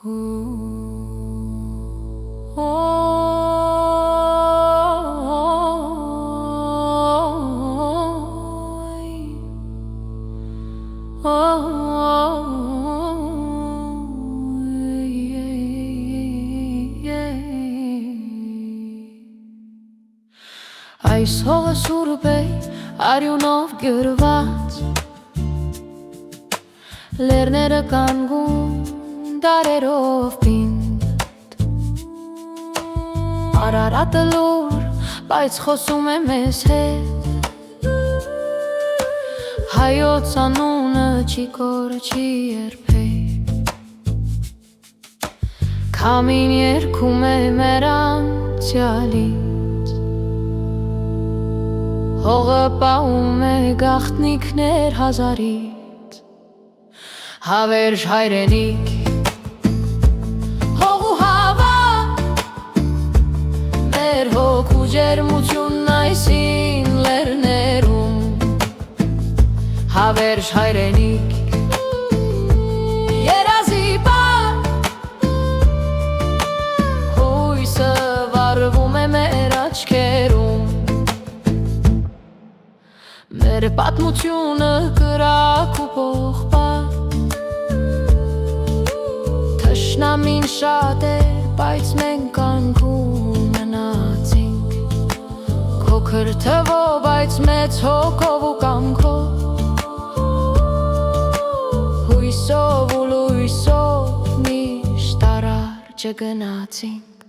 Այս հողը սուրբ է արյունով գրված, լեռները կանգուն դարերով պինդ, Արարատը լուր, բայց խոսում է մեզ հետ, հայոց անունը չի կորչի երբեք, քամին երգում է մեր անցյալից, հողը պահում է գաղտնիքներ հազարից, հավերժ հայրենիք, հող ու հավաք, մեր հոգու ջերմությունն այսին լեռներում, հավերժ հայրենիք, երազի պար, հույսը վառվում է մեր աչքերում, մեր պատմությունը կրակ ու պողպատ, թշնամին շատ է, բայց մենք կանգուն մնացինք, փոքր թվով, բայց մեծ հոգով ու կամքով, հույսով ու լույսով միշտ առաջ գնացինք,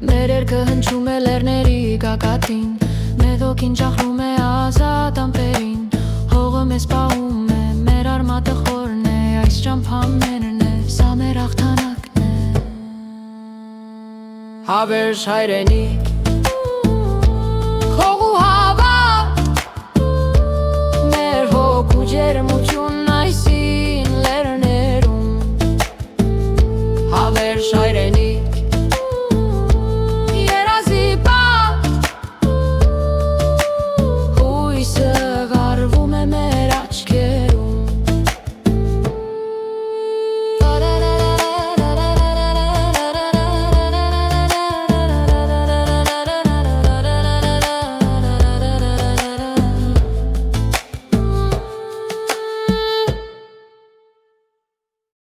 մեր երգը հնչում է լեռների գագաթին, մեր ոգին ջախլում է ազատ ամպերին, հողը մեզ պահում է, մեր արմատը խորն է, այս ճամփան մերն է, սա մեր հաղթանակն է, հավերժ հայրենիք,